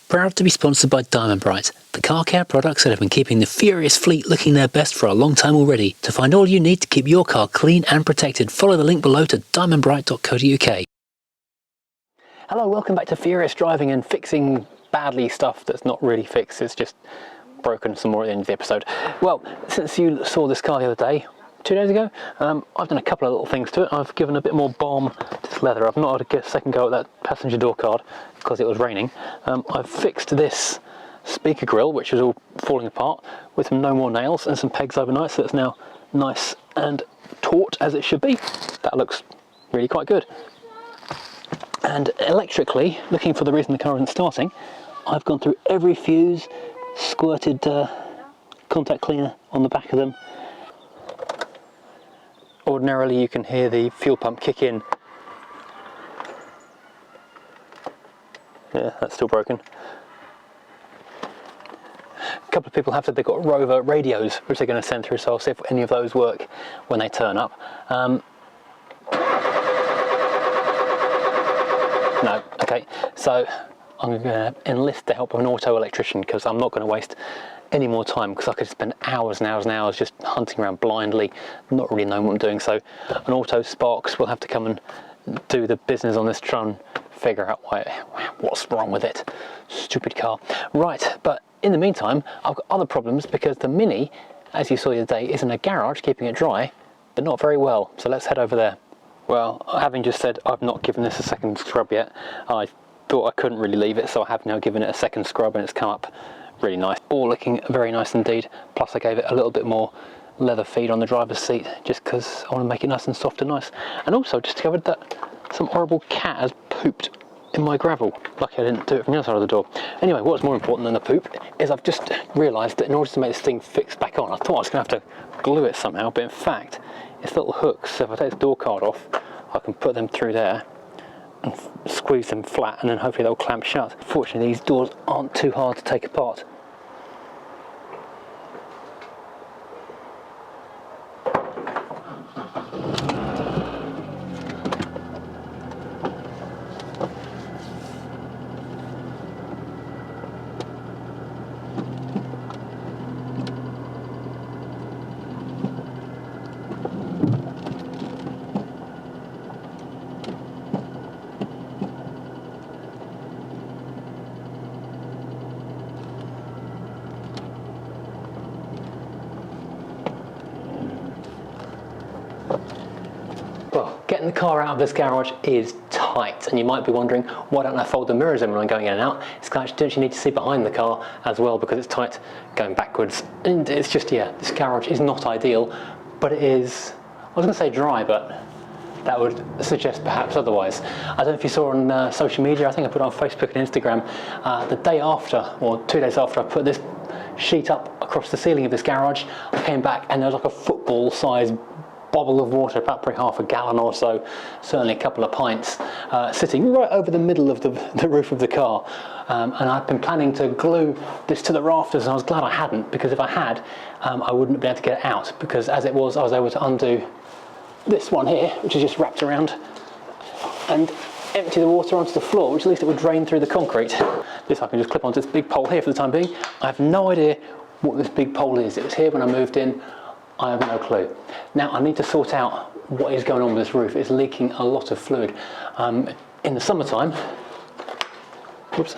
Proud to be sponsored by Diamond Bright, the car care products that have been keeping the furious fleet looking their best for a long time already. To find all you need to keep your car clean and protected, follow the link below to diamondbright.co.uk. Hello, welcome back to Furious Driving and fixing badly stuff that's not really fixed, it's just broken some more at the end of the episode. Well, since you saw this car the other day, 2 days ago, I've done a couple of little things to it. I've given a bit more balm to this leather. I've not had a second go at that passenger door card because it was raining. I've fixed this speaker grill, which was all falling apart, with no more nails and some pegs overnight, so it's now nice and taut as it should be. That looks really quite good. And electrically, looking for the reason the car isn't starting, I've gone through every fuse, squirted contact cleaner on the back of them. Ordinarily you can hear the fuel pump kick in. Yeah, that's still broken. A couple of people have said they've got Rover radios which they're going to send through, so I'll see if any of those work when they turn up. No, okay, so I'm going to enlist the help of an auto electrician because I'm not going to waste any more time, because I could spend hours and hours and hours just hunting around blindly, not really knowing what I'm doing. So an auto Sparks will have to come and do the business on this, try and figure out what's wrong with it. Stupid car. Right, but in the meantime I've got other problems because the Mini, as you saw the other day, is in a garage keeping it dry, but not very well. So let's head over there. Well, having just said I've not given this a second scrub yet, I thought I couldn't really leave it, so I have now given it a second scrub and it's come up really nice. All looking very nice indeed. Plus I gave it a little bit more leather feed on the driver's seat just because I want to make it nice and soft and nice. And also discovered that some horrible cat has pooped in my gravel. Lucky I didn't do it from the other side of the door. Anyway, what's more important than the poop is I've just realised that in order to make this thing fix back on, I thought I was going to have to glue it somehow, but in fact it's little hooks, so if I take the door card off I can put them through there and squeeze them flat, and then hopefully they'll clamp shut. Fortunately these doors aren't too hard to take apart. Well, getting the car out of this garage is tight, and you might be wondering, why don't I fold the mirrors in when I'm going in and out? It's because I actually need to see behind the car as well because it's tight going backwards. And it's just, yeah, this garage is not ideal, but it is, I was going to say dry, but that would suggest perhaps otherwise. I don't know if you saw on social media, I think I put it on Facebook and Instagram, the day after, or 2 days after I put this sheet up across the ceiling of this garage, I came back and there was like a football-sized bottle of water, about probably half a gallon or so, certainly a couple of pints, sitting right over the middle of the roof of the car. And I've been planning to glue this to the rafters, and I was glad I hadn't, because if I had, I wouldn't have been able to get it out, because as it was, I was able to undo this one here, which is just wrapped around, and empty the water onto the floor, which at least it would drain through the concrete. This I can just clip onto this big pole here for the time being. I have no idea what this big pole is. It was here when I moved in. I have no clue. Now I need to sort out what is going on with this roof. It's leaking a lot of fluid. In the summertime, whoops,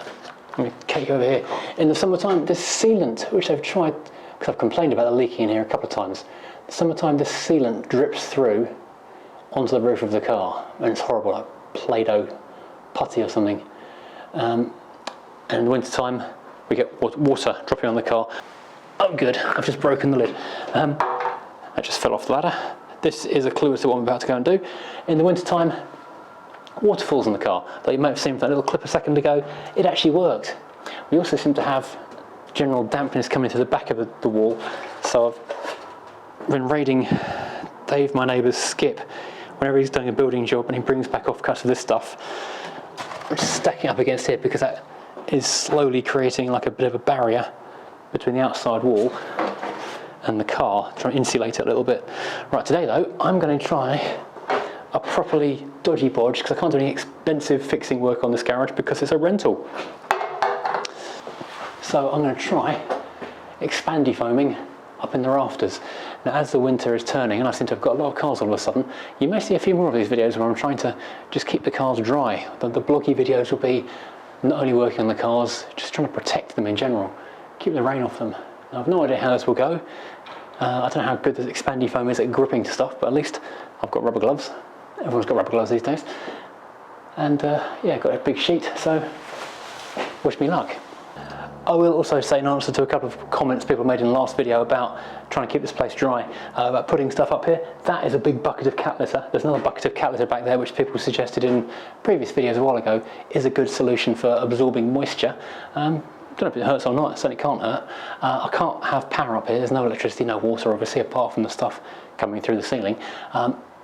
let me take you over here. In the summertime, this sealant, which they've tried, because I've complained about the leaking in here a couple of times. In the summertime, this sealant drips through onto the roof of the car, and it's horrible, like Play-Doh putty or something. And in the winter time, we get water dropping on the car. Oh good, I've just broken the lid. That just fell off the ladder. This is a clue as to what I'm about to go and do. In the winter time, water falls in the car. Though you might have seen that little clip a second ago, it actually worked. We also seem to have general dampness coming to the back of the wall, so I've been raiding Dave, my neighbour's skip, whenever he's doing a building job and he brings back offcuts of this stuff. I'm just stacking up against here because that is slowly creating like a bit of a barrier between the outside wall and the car, trying to insulate it a little bit. Right, today though, I'm going to try a properly dodgy bodge, because I can't do any expensive fixing work on this garage because it's a rental. So I'm going to try expandy foaming up in the rafters. Now as the winter is turning, and I seem to have got a lot of cars all of a sudden, you may see a few more of these videos where I'm trying to just keep the cars dry. The bloggy videos will be not only working on the cars, just trying to protect them in general, keep the rain off them. Now, I've no idea how this will go. I don't know how good this expandy foam is at gripping stuff, but at least I've got rubber gloves. Everyone's got rubber gloves these days. And yeah, got a big sheet, so wish me luck. I will also say, in answer to a couple of comments people made in the last video about trying to keep this place dry, about putting stuff up here, that is a big bucket of cat litter. There's another bucket of cat litter back there which people suggested in previous videos a while ago is a good solution for absorbing moisture. I don't know if it hurts or not, it certainly can't hurt. I can't have power up here, there's no electricity, no water obviously, apart from the stuff coming through the ceiling.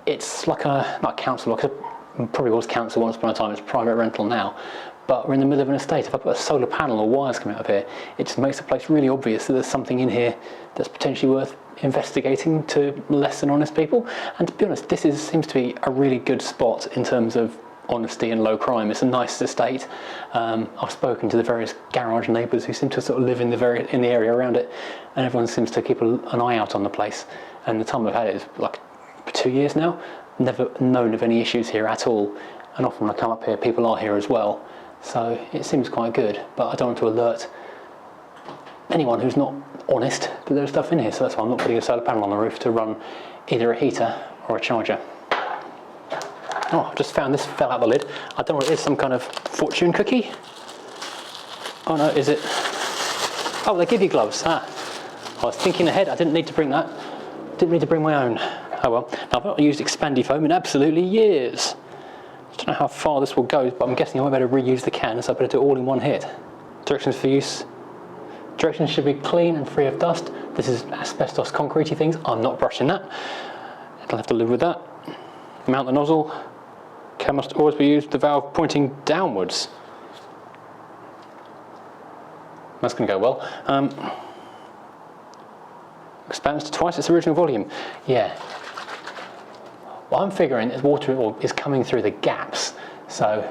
It's like not a council lock, it probably was council once upon a time, it's private rental now. But we're in the middle of an estate. If I put a solar panel or wires coming out of here, it just makes the place really obvious that there's something in here that's potentially worth investigating to less than honest people. And to be honest, this seems to be a really good spot in terms of honesty and low crime. It's a nice estate. I've spoken to the various garage neighbours who seem to sort of live in the area around it, and everyone seems to keep an eye out on the place. And the time I've had it is like 2 years now. Never known of any issues here at all. And often when I come up here, people are here as well. So it seems quite good, but I don't want to alert anyone who's not honest that there's stuff in here, so that's why I'm not putting a solar panel on the roof to run either a heater or a charger. Oh, I just found this fell out the lid. I don't know what it is, some kind of fortune cookie? Oh no, is it? Oh, they give you gloves. I was thinking ahead, I didn't need to bring that. Didn't need to bring my own. Oh well. Now I've not used expandy foam in absolutely years. I don't know how far this will go, but I'm guessing I might be able to reuse the can, so I better do it all in one hit. Directions for use. Directions should be clean and free of dust. This is asbestos concretey things. I'm not brushing that. I'll have to live with that. Mount the nozzle. Can must always be used with the valve pointing downwards. That's going to go well. Expands to twice its original volume. Yeah. What I'm figuring is water is coming through the gaps, so.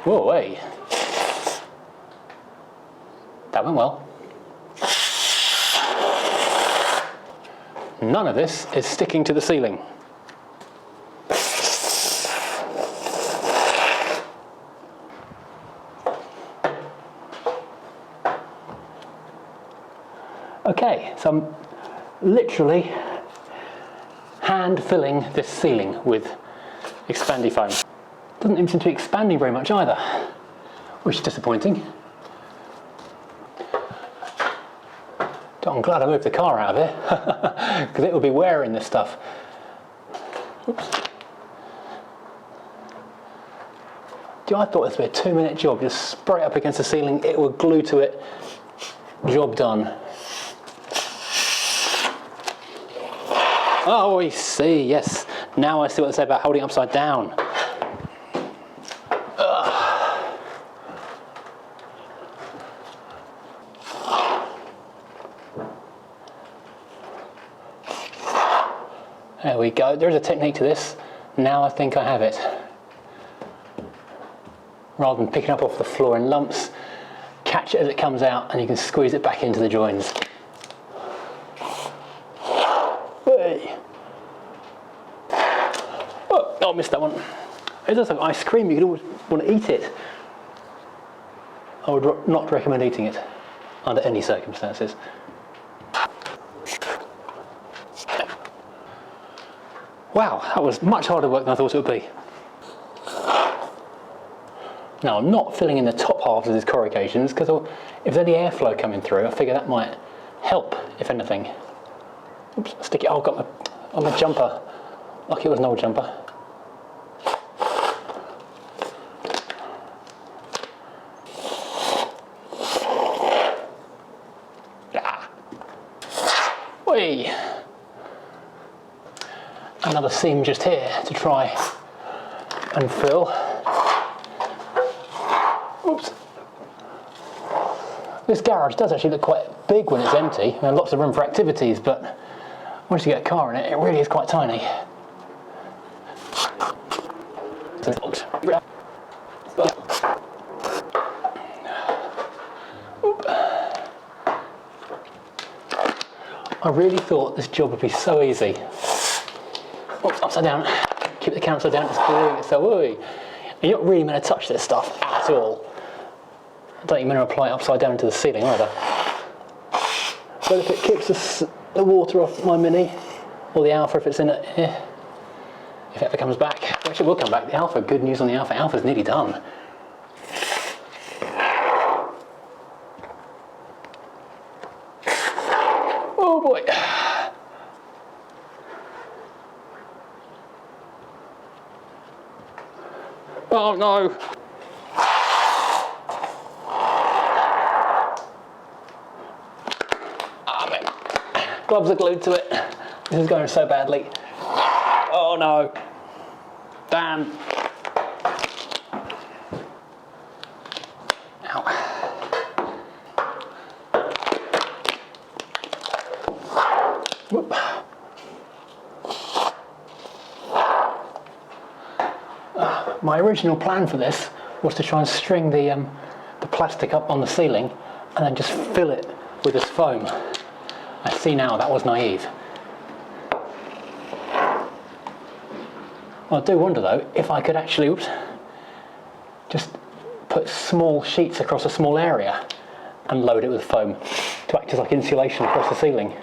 Whoa, hey. That went well. None of this is sticking to the ceiling. Okay, so I'm literally hand filling this ceiling with expandy foam. Doesn't even seem to be expanding very much either, which is disappointing. I'm glad I moved the car out of here, because it would be wearing this stuff. Oops. I thought this would be a 2-minute job. Just spray it up against the ceiling, it would glue to it, job done. Oh, I see, yes. Now I see what they say about holding it upside down. There we go. There is a technique to this. Now I think I have it. Rather than picking up off the floor in lumps, catch it as it comes out and you can squeeze it back into the joins. Oh, I missed that one. It looks like ice cream. You could always want to eat it. I would not recommend eating it under any circumstances. Wow, that was much harder work than I thought it would be. Now, I'm not filling in the top half of these corrugations because if there's any airflow coming through, I figure that might help, if anything. Oops, stick it. Oh, I've got my jumper. Lucky it was an old jumper. Whee! Another seam just here to try and fill. Oops. This garage does actually look quite big when it's empty. There's lots of room for activities, but once you get a car in it, it really is quite tiny. But really thought this job would be so easy. Oops, upside down. Keep the camera upside down, it's gluing it so ooey. And you're not really meant to touch this stuff at all. I don't even meant to apply it upside down into the ceiling either. But if it keeps the water off my Mini, or the Alpha if it's in it, if it ever comes back, which it will come back, the Alpha, good news on the Alpha, Alpha's nearly done. Oh boy. Oh no. Oh man. Gloves are glued to it. This is going so badly. Oh no. Damn. Ow. Whoop. My original plan for this was to try and string the plastic up on the ceiling and then just fill it with this foam. I see now that was naive. I do wonder though if I could actually just put small sheets across a small area and load it with foam to act as like insulation across the ceiling.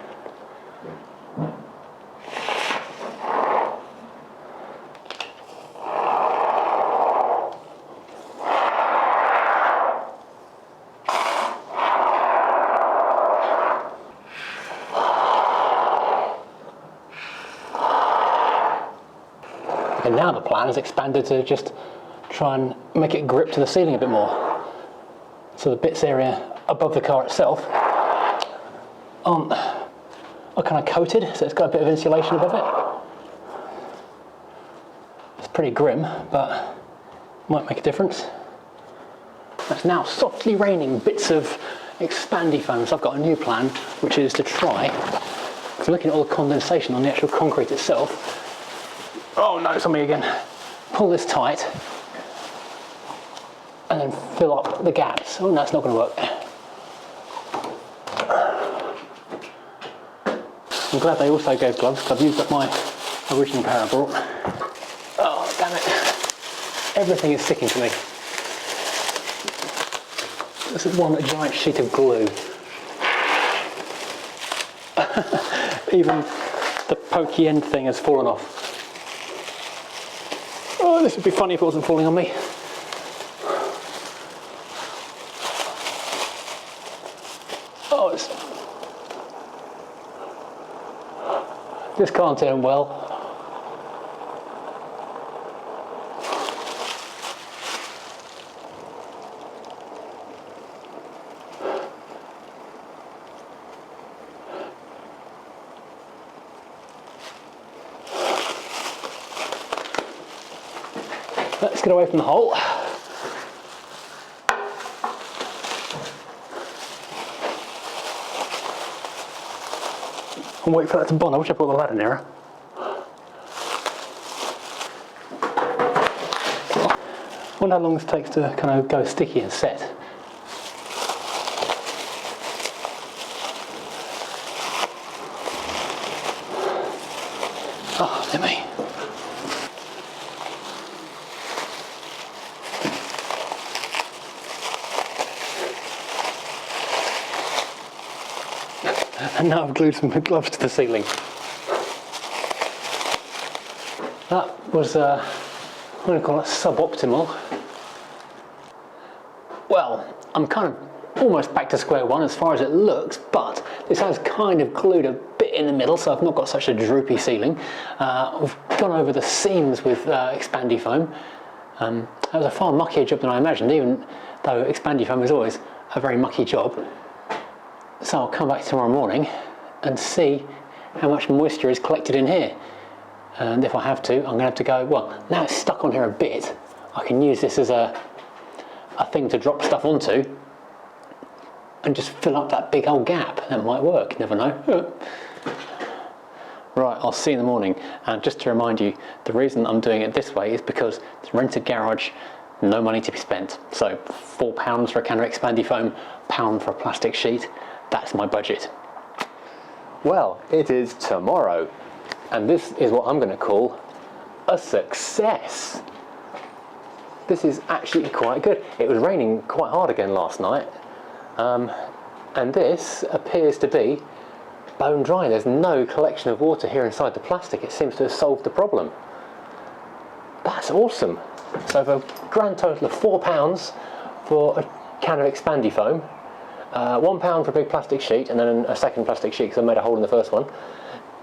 And now the plan is expanded to just try and make it grip to the ceiling a bit more. So the bits area above the car itself are kind of coated, so it's got a bit of insulation above it. It's pretty grim, but might make a difference. It's now softly raining bits of expandy foam, so I've got a new plan, which is to try, so looking at all the condensation on the actual concrete itself. Oh no, it's on me again. Pull this tight and then fill up the gaps. Oh no, it's not going to work. I'm glad they also gave gloves because I've used up my original pair I brought. Oh damn it. Everything is sticking to me. This is one giant sheet of glue. Even the pokey end thing has fallen off. Oh, this would be funny if it wasn't falling on me. Oh, this can't turn well. Let's get away from the hole. And wait for that to bond. I wish I brought the ladder nearer. I wonder how long this takes to kind of go sticky and set. Oh, dear me. And now I've glued some gloves to the ceiling. That was, I'm going to call it suboptimal. Well, I'm kind of almost back to square one as far as it looks, but this has kind of glued a bit in the middle, so I've not got such a droopy ceiling. We've gone over the seams with expandy foam. That was a far muckier job than I imagined, even though expandy foam is always a very mucky job. So I'll come back tomorrow morning and see how much moisture is collected in here. And if I have to, I'm going to have to go, well, now it's stuck on here a bit, I can use this as a thing to drop stuff onto and just fill up that big old gap. That might work, never know. Right, I'll see you in the morning. And just to remind you, the reason I'm doing it this way is because it's a rented garage, no money to be spent. So £4 for a can of expandy foam, £1 for a plastic sheet. That's my budget. Well, it is tomorrow, and this is what I'm going to call a success. This is actually quite good. It was raining quite hard again last night, and this appears to be bone dry. There's no collection of water here inside the plastic. It seems to have solved the problem. That's awesome. So for a grand total of £4 for a can of expandy foam, £1 for a big plastic sheet, and then a second plastic sheet because I made a hole in the first one,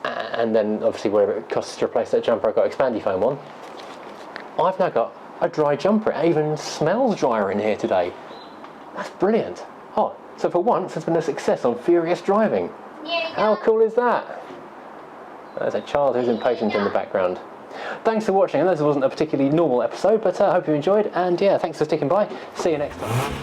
and then obviously whatever it costs to replace that jumper I got expandy foam on, I've now got a dry jumper. It even smells drier in here today. That's brilliant. Oh, so for once there's been a success on furious driving. How cool is that? There's a child who's impatient in the background. Thanks for watching. I know this wasn't a particularly normal episode, but I hope you enjoyed, and yeah, thanks for sticking by. See you next time.